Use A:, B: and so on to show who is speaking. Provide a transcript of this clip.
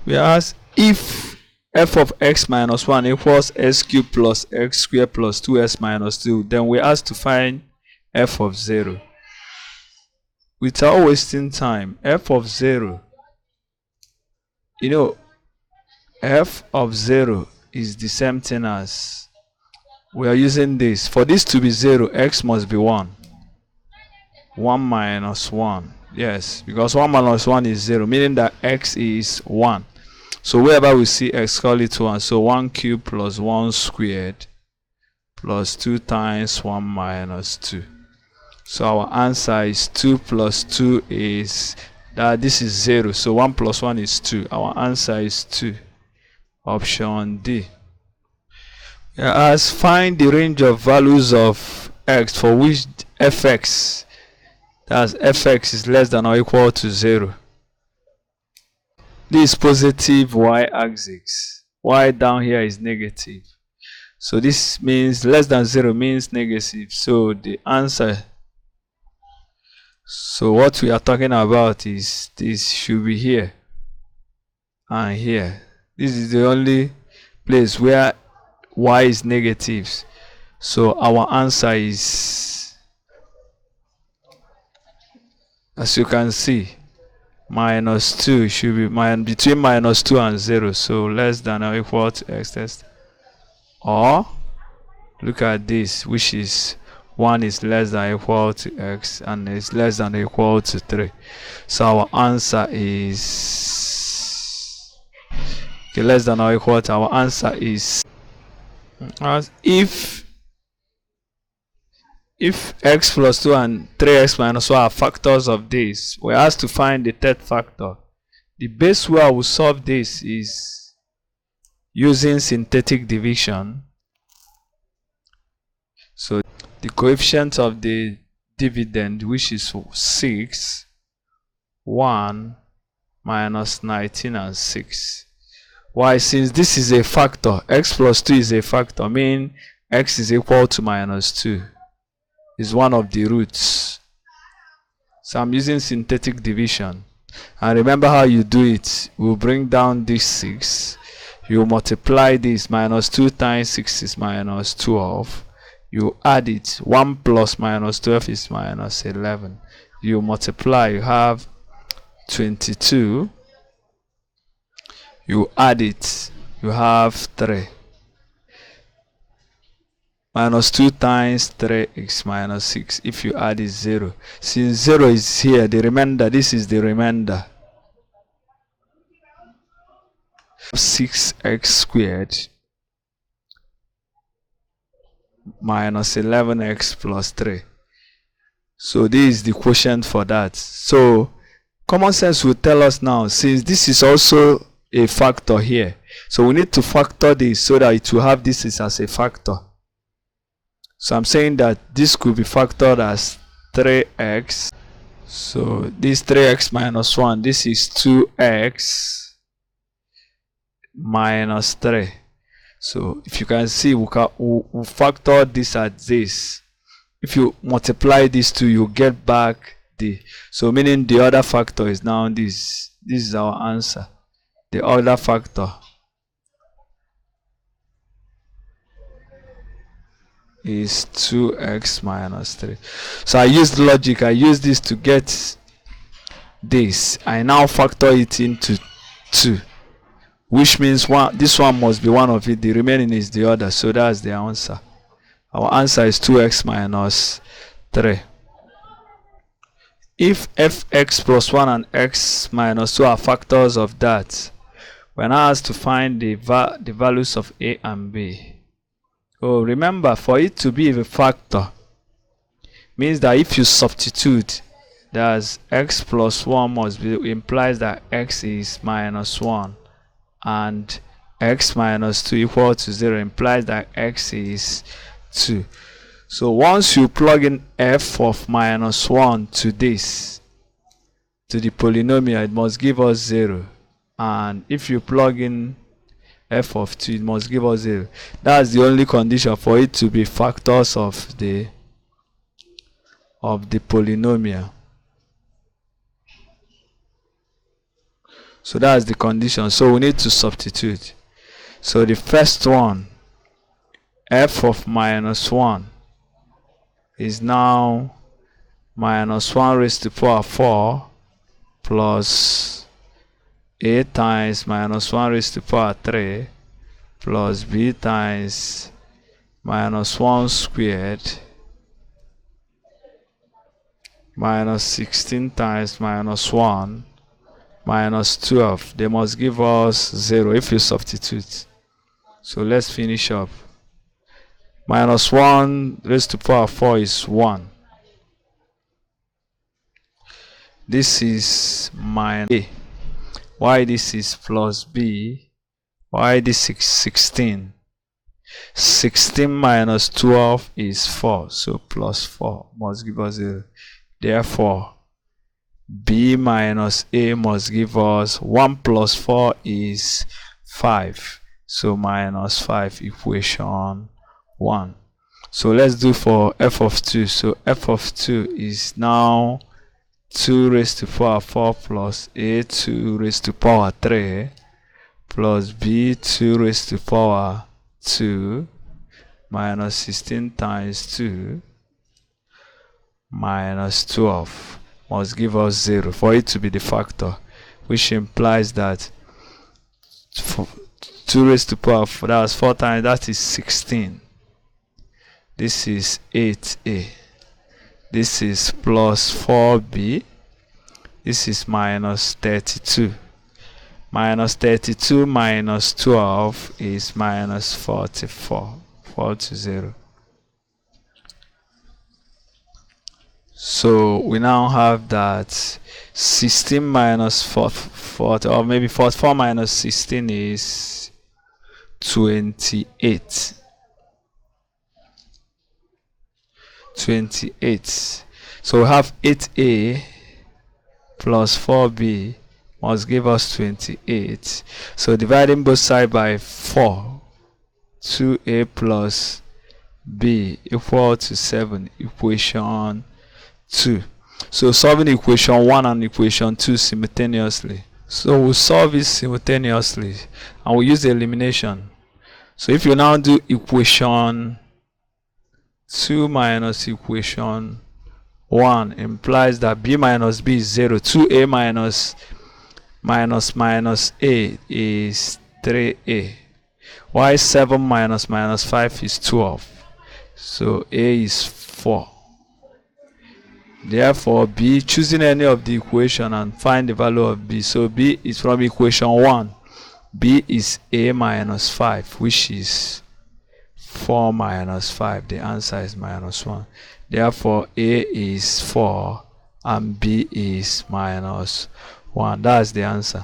A: We ask if f of x minus 1 equals x cubed plus x squared plus 2x minus 2, then we ask to find f of 0. Without wasting time, f of 0, f of 0 is the same thing as, we are using this. For this to be 0, x must be 1. 1 minus 1. Yes, because 1 minus 1 is 0, meaning that x is 1. So wherever we see x, call it 1. So 1 cubed plus 1 squared plus 2 times 1 minus 2. So our answer is 2 plus 2 is, this is 0. So 1 plus 1 is 2. Our answer is 2. Option D. As find the range of values of x for which fx, that's fx, is less than or equal to 0. This is positive y-axis. Y down here is negative. So this means less than 0 means negative. So the answer, so what we are talking about is this should be here and here. This is the only place where y is negative. So our answer is, as you can see, minus 2 should be between minus 2 and 0. So less than or equal to x test. Or look at this, which is 1 is less than or equal to x and is less than or equal to 3. So our answer is, okay, less than or equal to, our answer is, as if x plus 2 and 3x minus 1 are factors of this, we're asked to find the third factor. The best way I will solve this is using synthetic division. So the coefficient of the dividend, which is 6, 1, minus 19 and 6. Why? Since this is a factor, x plus 2 is a factor, meaning x is equal to minus 2. Is one of the roots. So I'm using synthetic division. And remember how you do it. We'll bring down this 6. You multiply this. Minus 2 times 6 is minus 12. You add it. 1 plus minus 12 is minus 11. You multiply. You have 22. You add it. You have 3. Minus 2 times 3 is minus 6. If you add is 0. Since 0 is here, the remainder, this is the remainder. 6x squared minus 11x plus 3. So this is the quotient for that. So common sense will tell us now, since this is also a factor here, so we need to factor this so that it will have this as a factor. So I'm saying that this could be factored as 3x. So this 3x minus 1, this is 2x minus 3. So if you can see, we'll factor this at this. If you multiply these two, you get back the, so meaning the other factor is now this. This is our answer. The other factor is 2x minus 3. So I used logic. I use this to get this. I now factor it into 2, which means this one must be one of it. The remaining is the other. So that's the answer. Our answer is 2x minus 3. If fx plus 1 and x minus 2 are factors of that, we're now asked to find the values of a and b. Oh, remember, for it to be a factor means that if you substitute, that's x plus 1 must be, implies that x is minus 1, and x minus 2 equal to 0 implies that x is 2. So once you plug in f of minus 1 to this, to the polynomial, it must give us 0. And if you plug in f of 2, it must give us 0. That's the only condition for it to be factors of the polynomial. So that's the condition. So we need to substitute. So the first one, f of minus 1, is now minus 1 raised to power 4 plus a times minus 1 raised to power 3 plus b times minus 1 squared minus 16 times minus 1 minus 12. They must give us 0 if you substitute. So let's finish up. Minus 1 raised to power 4 is 1. This is minus a. Why this is plus b? Why this is 16? 16 minus 12 is 4. So plus 4 must give us 0. Therefore, b minus a must give us 1 plus 4 is 5. So minus 5, equation 1. So let's do for f of 2. So f of 2 is now 2 raised to power 4 plus a 2 raised to power 3 plus b 2 raised to power 2 minus 16 times 2 minus 12 must give us 0 for it to be the factor, which implies that 2 raised to power 4, that's 4 times, that is 16. This is 8a. This is plus 4b. This is minus 32. Minus 32 minus 12 is minus 44. 4 to 0. So we now have that 16 minus 40, or maybe 44 minus 16 is 28. 28. So we have 8a plus 4b must give us 28. So dividing both sides by 4, 2a plus b equal to 7, equation 2. So solving equation 1 and equation 2 simultaneously. So we'll solve it simultaneously and we'll use the elimination. So if you now do equation 2 minus equation 1 implies that b minus b is 0. 2a minus a is 3a. Why 7 minus 5 is 12. So a is 4. Therefore b, choosing any of the equation and find the value of b. So b is from equation 1. b is a minus 5, which is 4 minus 5. The answer is minus 1. Therefore a is 4 and b is minus 1. That's the answer.